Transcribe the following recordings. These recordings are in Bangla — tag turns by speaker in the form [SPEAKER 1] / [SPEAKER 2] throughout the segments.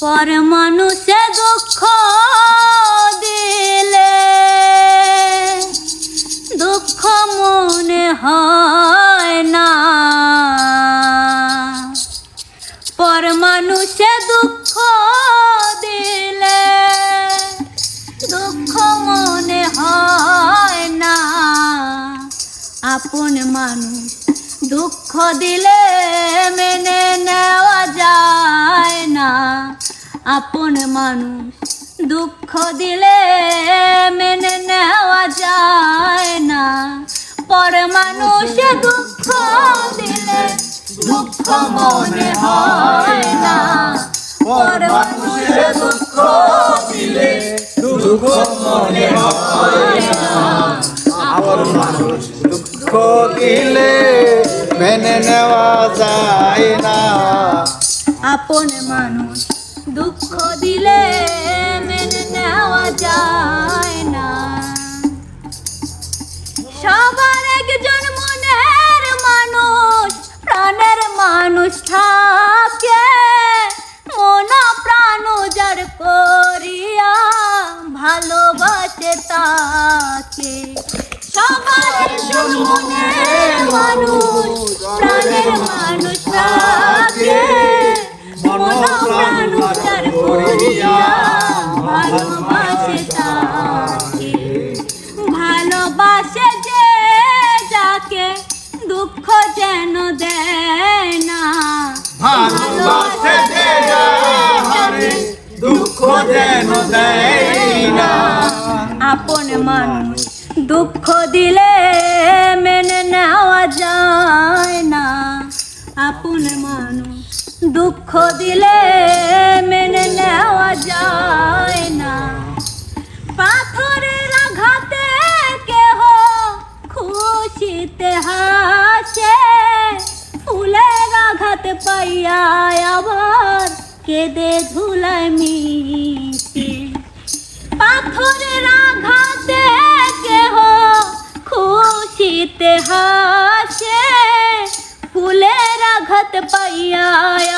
[SPEAKER 1] পর মানুষে দুঃখ দিলে দুঃখ মনে হয় না, পর মানুষে দুঃখ দিলে দুঃখ মনে হয় না, আপন মানুষ দুঃখ দিলে মেনে নেওয়া যায় না, আপন মানুষ দুঃখ দিলে মেনে নেওয়া যায় না, পর মানুষে দুঃখ দিলে দুঃখ মনে হয় না, পর মানুষে দুঃখ দিলে দুঃখ মনে হয় না,
[SPEAKER 2] আপন মানুষ দুঃখ দিলে মেনে নেওয়া যায় না,
[SPEAKER 1] আপন মানুষ দুঃখ দিলে মেনে নেওয়া যায় না। সবার একজন মনের মানুষ প্রাণের মানুষ থাকে, মন প্রাণ যার করিয়া ভালোবাসে তাকে, সবার একজন মনের মানুষ প্রাণের মানুষ থাকে, মন প্রাণ যার করিয়া ভালোবাসে তাকে, ভালোবাসে যে যাকে দুঃখ যেন দেয় না,
[SPEAKER 2] ভালোবাসে যে যাকে দুঃখ যেন দেয় না,
[SPEAKER 1] আপন মানুষ দুঃখ দিলে মেনে নেওয়া যায় না, আপন মানুষ দুঃখ দিলে মেনে নেওয়া যায় না, পাথরের আঘাতে কেহ খুশিতে হাসে, ফুলের আঘাত পাইয়া আবার কেঁদে ধুলায় মিশে, পাথরের আঘাতে কেহ খুশিতে হাসে, ফুলের আঘাত পাইয়া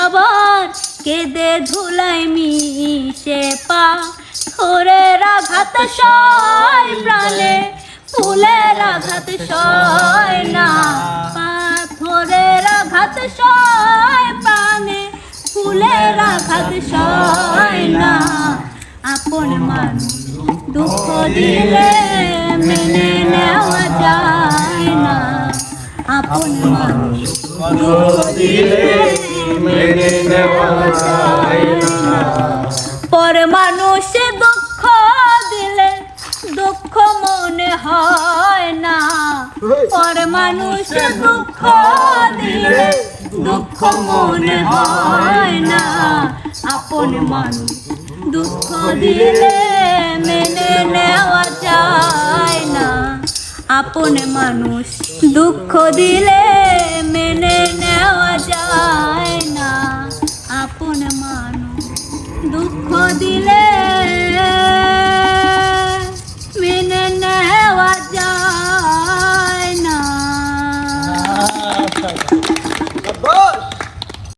[SPEAKER 1] আবার কেঁদে ধুলায় মিশে, পাথরের আঘাত সয় প্রাণে ফুলের আঘাত সয় না, পাথরের আঘাত সয় প্রাণে ফুলের আঘাত সয় না, আপন মানুষ দুঃখ দিলে মেনে নেওয়া যায় না, আপন মানুষ দুঃখ দিলে মেনে নেওয়া যায় না, পর মানুষে দুঃখ দিলে দুঃখ মনে হয় না, পর মানুষে দুঃখ দিলে দুঃখ মনে হয় না, আপন মানুষ দুঃখ দিলে মেনে নেওয়া যায় না, আপন মানুষ দুঃখ দিলে মেনে নেওয়া যায় না, আপন মানুষ দুঃখ দিলে